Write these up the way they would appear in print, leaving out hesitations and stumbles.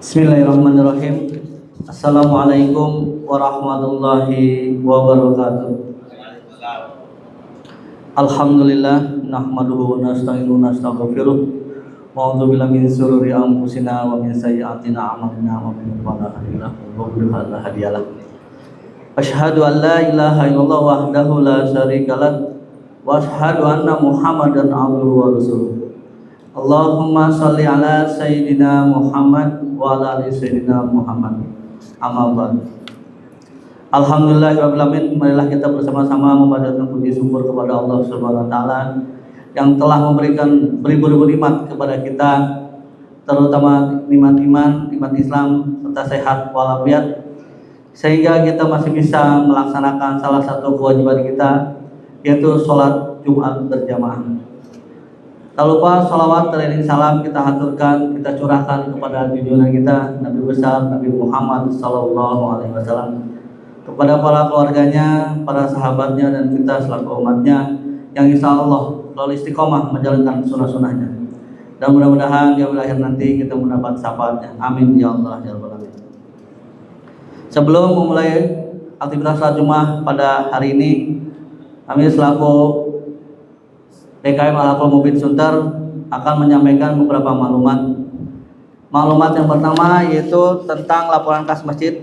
Bismillahirrahmanirrahim. Assalamualaikum warahmatullahi wabarakatuh. Alhamdulillah nahmaduhu wa nasta'inuhu wa nastaghfiruh wa a'udzu billahi min shururi anfusina wa min sayyiati a'malina wa man yahdihillahu fala hadiyalah. Asyhadu an la ilaha illallah wahdahu la syarikalah wa asyhadu anna Muhammadan abduhu wa rasuluh. Allahumma sholli ala sayyidina Muhammad wa ala ali sayyidina Muhammad. Amma ba'd. Alhamdulillahirabbil alamin. Marilah kita bersama-sama memanjatkan puji syukur kepada Allah Subhanahu wa taala yang telah memberikan beribu-ribu nikmat kepada kita, terutama nikmat iman, nikmat Islam serta sehat walafiat, sehingga kita masih bisa melaksanakan salah satu kewajiban kita, yaitu sholat Jumat berjamaah. Tak lupa sholawat teriring salam kita haturkan, kita curahkan kepada junjungan kita Nabi besar Nabi Muhammad SAW, kepada para keluarganya, para sahabatnya, dan kita selaku umatnya yang insya Allah selalu istiqomah menjalankan sunnah-sunnahnya. Dan mudah-mudahan di akhir nanti kita mendapat syafaatnya. Amin ya Allah ya Rabbal alamin. Sebelum memulai aktivitas salat Jumat pada hari ini, kami selaku DKM Al-Haqul Mubin Sunter akan menyampaikan beberapa maklumat. Maklumat yang pertama yaitu tentang laporan kas masjid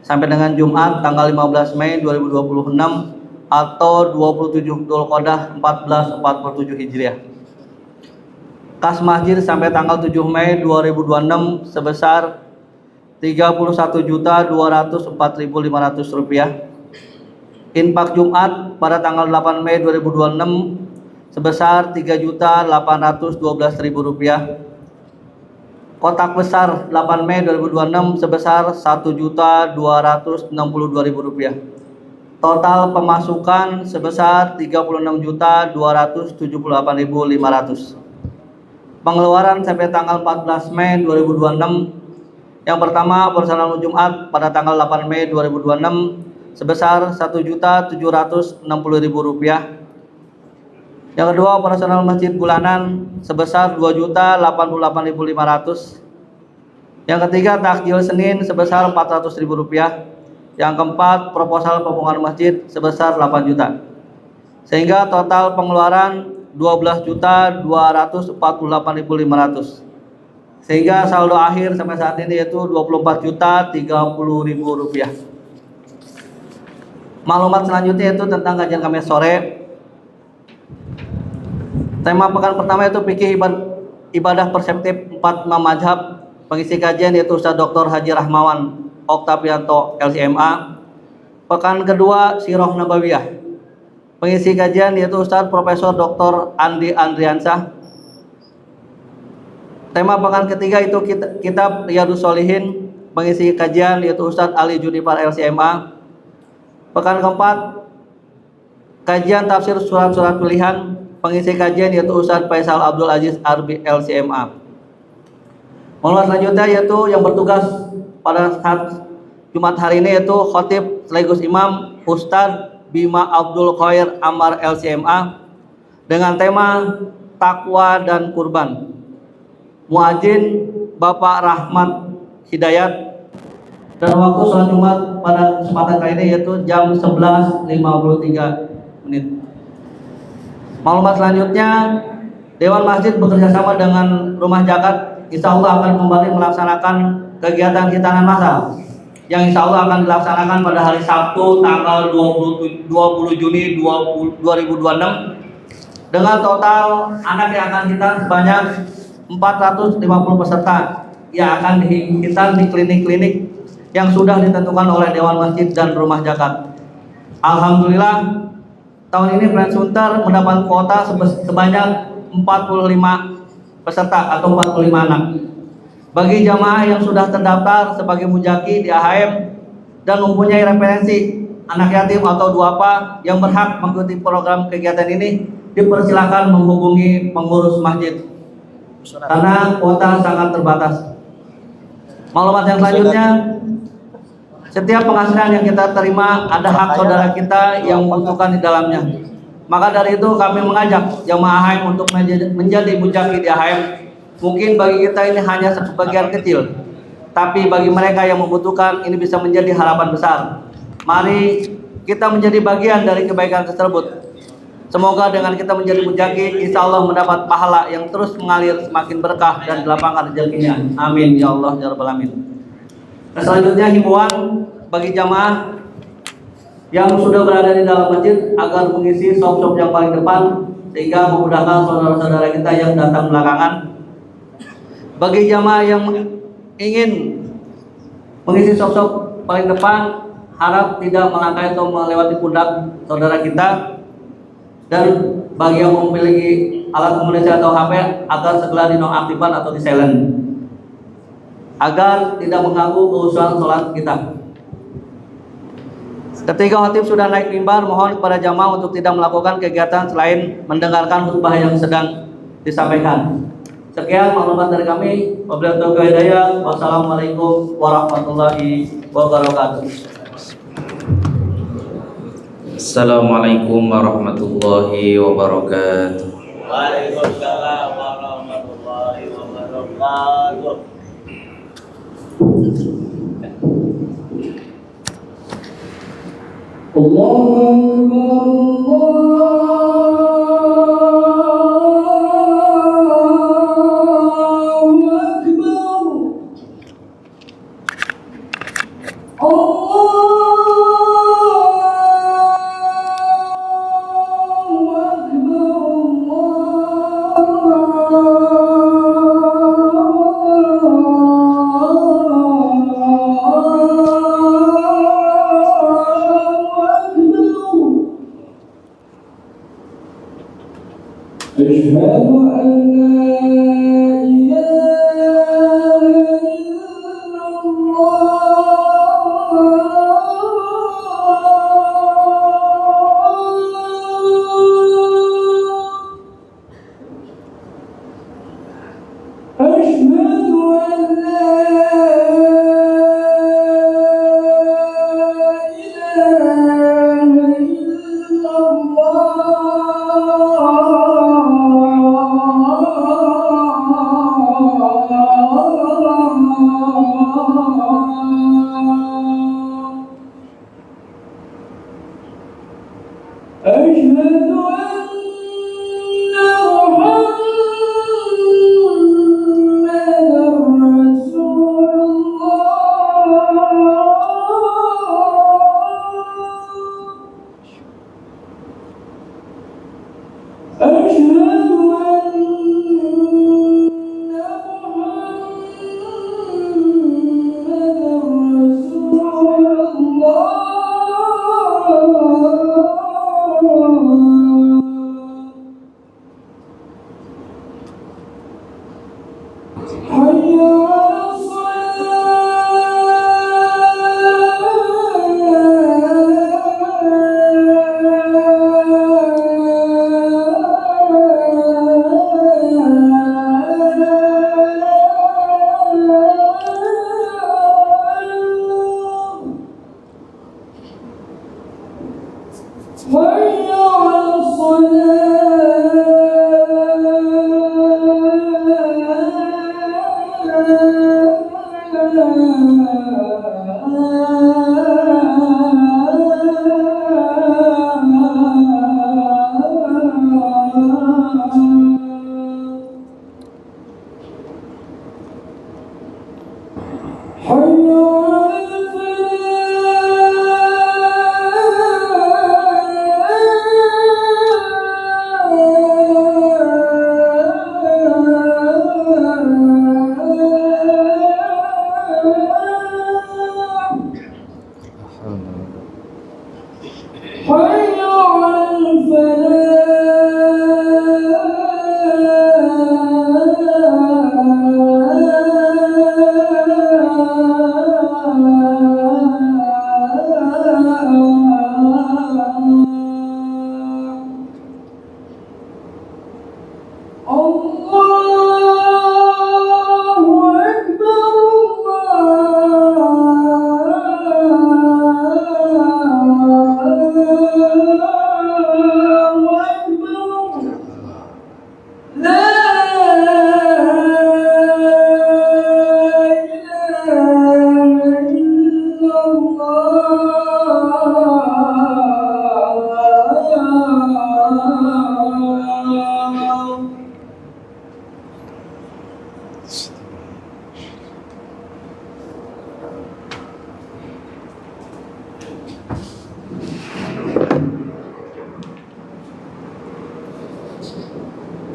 sampai dengan Jumat tanggal 15 Mei 2026 atau 27 Dzulqa'dah 1447 Hijriah. Kas masjid sampai tanggal 7 Mei 2026 sebesar Rp31.204.500. Infak Jumat pada tanggal 8 Mei 2026 sebesar Rp3.812.000. Kotak besar 8 Mei 2026 sebesar Rp1.262.000. Total pemasukan sebesar Rp36.278.500. Pengeluaran sampai tanggal 14 Mei 2026. Yang pertama, operasional Jumat pada tanggal 8 Mei 2026 sebesar Rp1.760.000. Yang kedua, operasional masjid bulanan sebesar Rp2.088.500. Yang ketiga, takjil Senin sebesar Rp400.000. Yang keempat, proposal pembangunan masjid sebesar 8 juta. Sehingga total pengeluaran Rp12.248.500. Sehingga saldo akhir sampai saat ini yaitu Rp24.030.000. Maklumat selanjutnya yaitu tentang kajian kami sore. Tema pekan pertama itu fikih ibadah perseptif 4 imam mazhab. Pengisi kajian yaitu Ustaz Dr. Haji Rahmawan Oktavianto LCMA. Pekan kedua Sirah Nabawiyah. Pengisi kajian yaitu Ustaz Profesor Dr. Andi Andriansah. Tema pekan ketiga itu kitab Riyadhus Shalihin. Pengisi kajian yaitu Ustaz Ali Junipar LCMA. Pekan keempat kajian tafsir surat-surat pilihan. Pengisi kajian yaitu Ustaz Faisal Abdul Aziz Arbi LCMA. Maklumat selanjutnya yaitu yang bertugas pada saat Jumat hari ini yaitu khotib sekaligus imam Ustaz Bima Abdul Khair Amar LCMA dengan tema takwa dan kurban. Muadzin Bapak Rahmat Hidayat. Dan waktu sholat Jumat pada kesempatan kali ini yaitu jam 11.53 menit. Maklumat selanjutnya, Dewan Masjid bekerjasama dengan Rumah Zakat insya Allah akan kembali melaksanakan kegiatan hitanan massal yang insya Allah akan dilaksanakan pada hari Sabtu tanggal 20 Juni 2026 dengan total anak yang akan hitan sebanyak 450 peserta yang akan dihitan di klinik-klinik yang sudah ditentukan oleh Dewan Masjid dan Rumah Zakat. Alhamdulillah tahun ini Brand Sunter mendapat kuota sebanyak 45 peserta atau 45 anak. Bagi jamaah yang sudah terdaftar sebagai mujaki di AHM dan mempunyai referensi anak yatim atau duafa yang berhak mengikuti program kegiatan ini, dipersilakan menghubungi pengurus masjid karena kuota sangat terbatas. Maklumat yang selanjutnya, setiap penghasilan yang kita terima ada hak saudara kita yang membutuhkan di dalamnya. Maka dari itu kami mengajak jamaah AHM untuk menjadi mujaki di AHM. Mungkin bagi kita ini hanya sebagian kecil, tapi bagi mereka yang membutuhkan ini bisa menjadi harapan besar. Mari kita menjadi bagian dari kebaikan tersebut. Semoga dengan kita menjadi mujahid, insya Allah mendapat pahala yang terus mengalir semakin berkah dan dilapangkan rezekinya. Amin ya Allah ya Rabbal Alamin. Selanjutnya himbauan bagi jamaah yang sudah berada di dalam masjid agar mengisi sop-sop yang paling depan sehingga memudahkan saudara-saudara kita yang datang belakangan. Bagi jamaah yang ingin mengisi sop-sop paling depan, harap tidak melangkahi atau melewati pundak saudara kita. Dan bagi yang memiliki alat komunikasi atau HP agar segera dinonaktifkan atau di silent agar tidak mengganggu keusuhan sholat kita. Ketika khatib sudah naik mimbar, mohon kepada jamaah untuk tidak melakukan kegiatan selain mendengarkan khutbah yang sedang disampaikan. Sekian maklumat dari kami. Wabillahi taufiq wal hidayah. Wassalamualaikum warahmatullahi wabarakatuh. Assalamualaikum warahmatullahi wabarakatuh. Waalaikumsalam warahmatullahi wabarakatuh.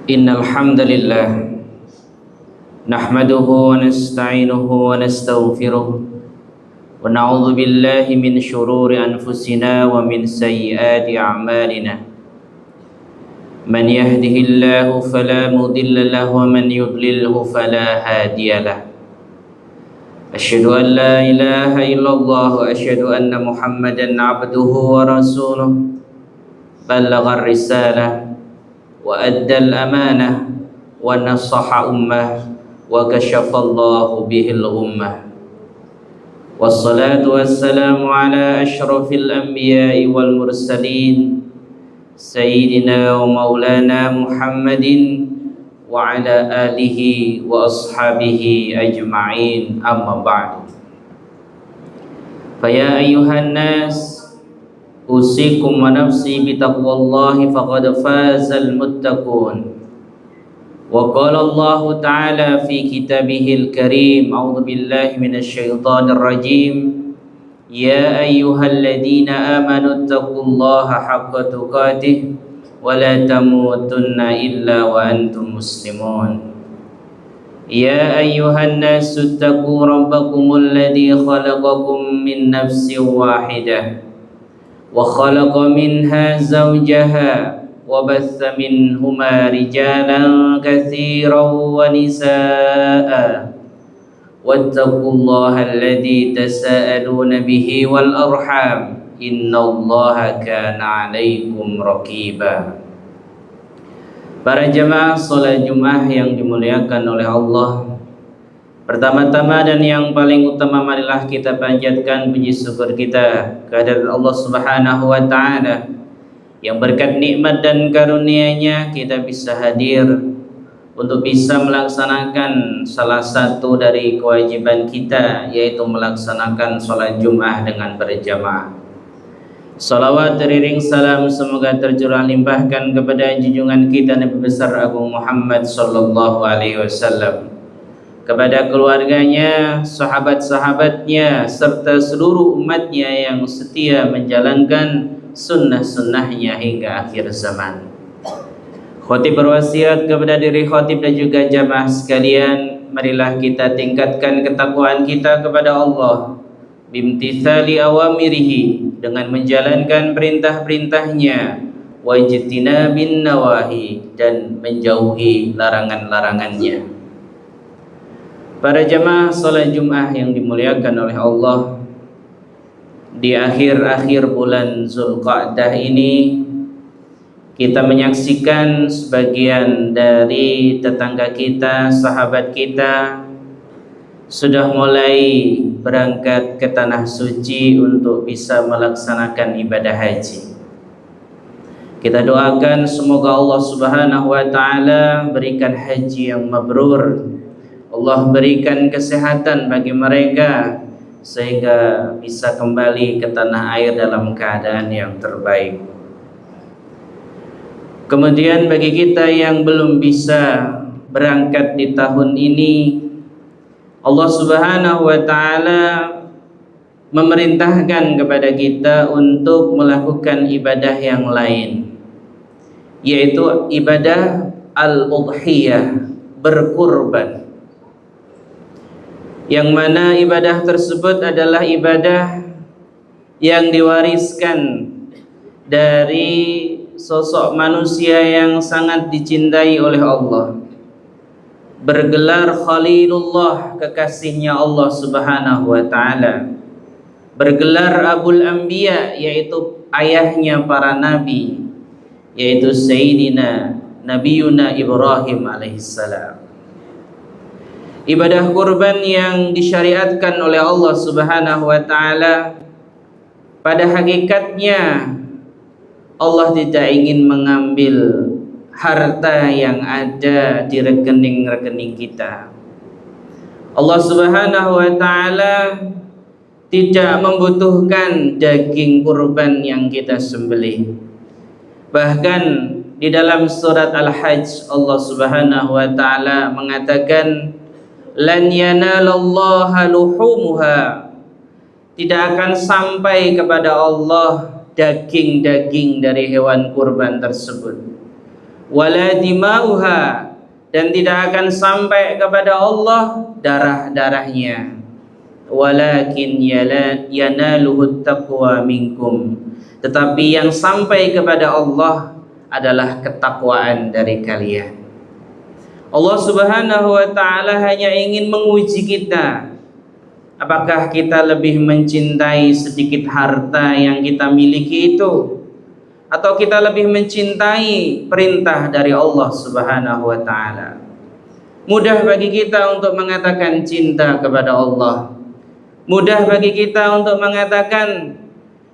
Innal hamdalillah nahmaduhu wa nasta'inuhu wa nastaghfiruh wa na'udzu billahi min shururi anfusina wa min sayyiati a'malina. Man yahdihillahu fala mudilla lahu wa man yudlilhu fala hadiya lahu. Asyhadu an la ilaha illallah wa asyhadu anna Muhammadan 'abduhu wa rasuluh. Ballagha ar-risalah wa addal amanah wa nasaha ummah wa kashafallahu bihil ummah. Wassalatu wassalamu ala asyrafil anbiya'i wal mursalin sayyidina wa maulana Muhammadin wa ala alihi wa ashabihi ajma'in, amma ba'du. Faya ayyuhan nas usikum wa nafsi bitaqwallahi faqad fazal muttaqun. Wa qala Allah ta'ala fi kitabihil karim, a'udzu billahi minasy syaithanir rajim, ya ayyuhalladzina amanu taqullaha haqqa tuqatih wa la tamutunna illa wa antum muslimun. Ya ayyuhan nasu taqu rabbakumul ladzi khalaqakum min nafsin wahidah wa khalaqa minha zawjaha wa batha minhuma rijalan katsiran wa nisaa'a wattaqullaha alladzi tasaaluna bihi wal arham innallaha kana 'alaikum raqiba. Para jemaah salat Jumat yang dimuliakan oleh Allah, pertama-tama dan yang paling utama, marilah kita panjatkan puji syukur kita kehadirat Allah Subhanahu wa ta'ala yang berkat nikmat dan karunia-Nya kita bisa hadir untuk bisa melaksanakan salah satu dari kewajiban kita, yaitu melaksanakan sholat Jumat dengan berjamaah. Salawat teriring salam semoga tercurah limpahkan kepada junjungan kita Nabi besar Agung Muhammad sallallahu alaihi wasallam, kepada keluarganya, sahabat-sahabatnya, serta seluruh umatnya yang setia menjalankan sunnah-sunnahnya hingga akhir zaman. Khotib berwasiat kepada diri khotib dan juga jamaah sekalian, marilah kita tingkatkan ketakwaan kita kepada Allah bimtithali awamirihi, dengan menjalankan perintah-perintahnya, wajtinabin nawahi, dan menjauhi larangan-larangannya. Para jamaah salat Jumat yang dimuliakan oleh Allah, di akhir-akhir bulan Zulqa'dah ini kita menyaksikan sebagian dari tetangga kita, sahabat kita sudah mulai berangkat ke tanah suci untuk bisa melaksanakan ibadah haji. Kita doakan semoga Allah Subhanahu wa ta'ala berikan haji yang mabrur, Allah berikan kesehatan bagi mereka sehingga bisa kembali ke tanah air dalam keadaan yang terbaik. Kemudian bagi kita yang belum bisa berangkat di tahun ini, Allah Subhanahu wa ta'ala memerintahkan kepada kita untuk melakukan ibadah yang lain, yaitu ibadah al-udhiyah, berkurban, yang mana ibadah tersebut adalah ibadah yang diwariskan dari sosok manusia yang sangat dicintai oleh Allah, bergelar Khalilullah, kekasihnya Allah Subhanahu wa ta'ala, bergelar Abul Anbiya, yaitu ayahnya para nabi, yaitu Sayyidina Nabiyuna Ibrahim alaihissalam. Ibadah kurban yang disyariatkan oleh Allah Subhanahu wa ta'ala, pada hakikatnya Allah tidak ingin mengambil harta yang ada di rekening-rekening kita. Allah Subhanahu wa ta'ala tidak membutuhkan daging kurban yang kita sembelih. Bahkan di dalam surat Al-Hajj Allah Subhanahu wa ta'ala mengatakan, lan yanalallaha luhumuha, tidak akan sampai kepada Allah daging-daging dari hewan kurban tersebut, wala dima'uha, dan tidak akan sampai kepada Allah darah-darahnya, walakin yanaluhu taqwa minkum, tetapi yang sampai kepada Allah adalah ketakwaan dari kalian. Allah Subhanahu wa taala hanya ingin menguji kita. Apakah kita lebih mencintai sedikit harta yang kita miliki itu, atau kita lebih mencintai perintah dari Allah Subhanahu wa taala? Mudah bagi kita untuk mengatakan cinta kepada Allah. Mudah bagi kita untuk mengatakan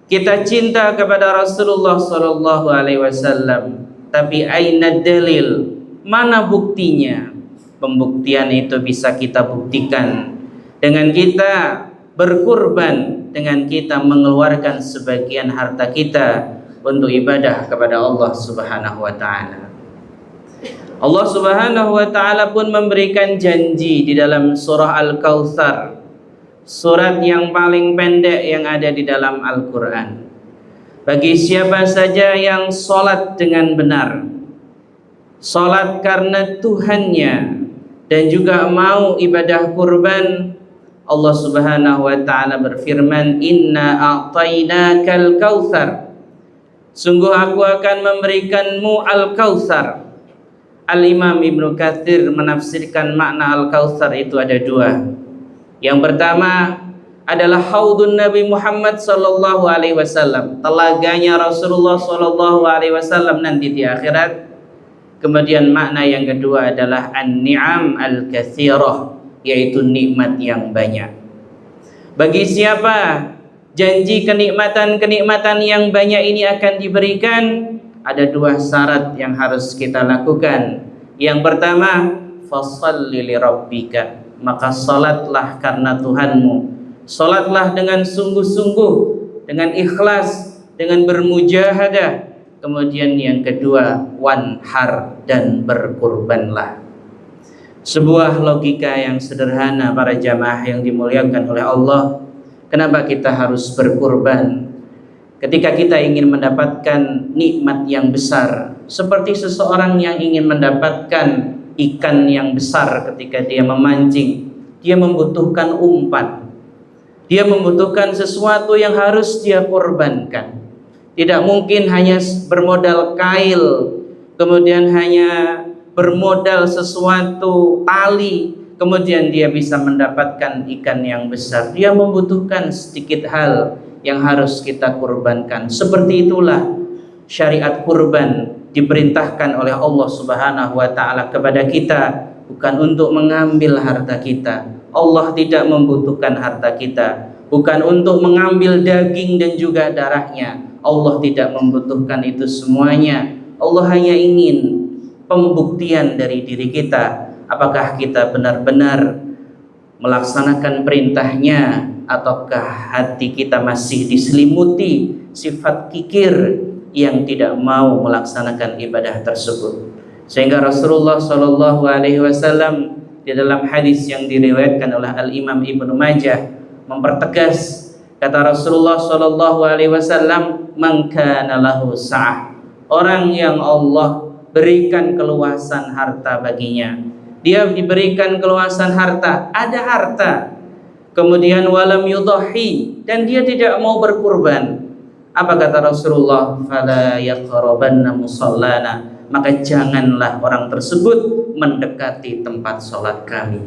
kita cinta kepada Rasulullah sallallahu alaihi wasallam. Tapi aina dalil? Mana buktinya? Pembuktian itu bisa kita buktikan dengan kita berkurban, dengan kita mengeluarkan sebagian harta kita untuk ibadah kepada Allah Subhanahu wa taala. Allah Subhanahu wa taala pun memberikan janji di dalam surah Al-Kautsar, surat yang paling pendek yang ada di dalam Al-Qur'an. Bagi siapa saja yang salat dengan benar, salat karena Tuhannya, dan juga mau ibadah kurban, Allah Subhanahu wa taala berfirman, "Inna a'tainakal kautsar." Sungguh aku akan memberikanmu Al-Kautsar. Al-Imam Ibnu Katsir menafsirkan makna Al-Kautsar itu ada dua. Yang pertama adalah haudun Nabi Muhammad sallallahu alaihi wasallam, telaganya Rasulullah sallallahu alaihi wasallam nanti di akhirat. Kemudian makna yang kedua adalah an-ni'am al-katsirah, yaitu nikmat yang banyak. Bagi siapa janji kenikmatan-kenikmatan yang banyak ini akan diberikan, ada dua syarat yang harus kita lakukan. Yang pertama, fashalli li rabbika, maka salatlah karena Tuhanmu. Salatlah dengan sungguh-sungguh, dengan ikhlas, dengan bermujahadah. Kemudian yang kedua, wanhar, dan berkurbanlah. Sebuah logika yang sederhana para jamaah yang dimuliakan oleh Allah. Kenapa kita harus berkurban? Ketika kita ingin mendapatkan nikmat yang besar, seperti seseorang yang ingin mendapatkan ikan yang besar ketika dia memancing, dia membutuhkan umpan, dia membutuhkan sesuatu yang harus dia korbankan. Tidak mungkin hanya bermodal kail, kemudian hanya bermodal sesuatu tali, kemudian dia bisa mendapatkan ikan yang besar. Dia membutuhkan sedikit hal yang harus kita kurbankan. Seperti itulah syariat kurban diperintahkan oleh Allah Subhanahu wa taala kepada kita, bukan untuk mengambil harta kita. Allah tidak membutuhkan harta kita, bukan untuk mengambil daging dan juga darahnya. Allah tidak membutuhkan itu semuanya. Allah hanya ingin pembuktian dari diri kita, apakah kita benar-benar melaksanakan perintahnya, ataukah hati kita masih diselimuti sifat kikir yang tidak mau melaksanakan ibadah tersebut. Sehingga Rasulullah Shallallahu alaihi wasallam di dalam hadis yang diriwayatkan oleh Al-Imam Ibnu Majah mempertegas, kata Rasulullah Shallallahu alaihi wasallam, "Man kana lahu sa'ah," orang yang Allah berikan keluasan harta baginya, dia diberikan keluasan harta, ada harta, kemudian walam yudhi, dan dia tidak mau berkurban. Apa kata Rasulullah? Fala yaqrabanna musallana, maka janganlah orang tersebut mendekati tempat sholat kami.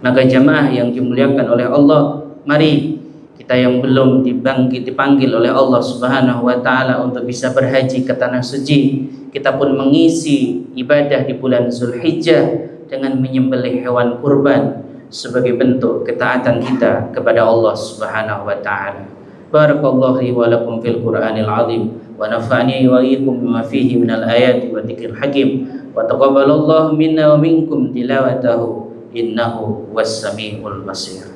Maka jamaah yang dimuliakan oleh Allah, mari kita yang belum dipanggil oleh Allah Subhanahu wa taala untuk bisa berhaji ke tanah suci, kita pun mengisi ibadah di bulan Zulhijjah dengan menyembelih hewan kurban sebagai bentuk ketaatan kita kepada Allah Subhanahu wa taala. Barakallahu li wa lakum fil Qur'anil azim wa nafa'ani wa iyyakum bima fihi minal ayati wa dzikril hakim wa taqabbalallahu minna wa minkum tilawatahu innahu was samiul basir.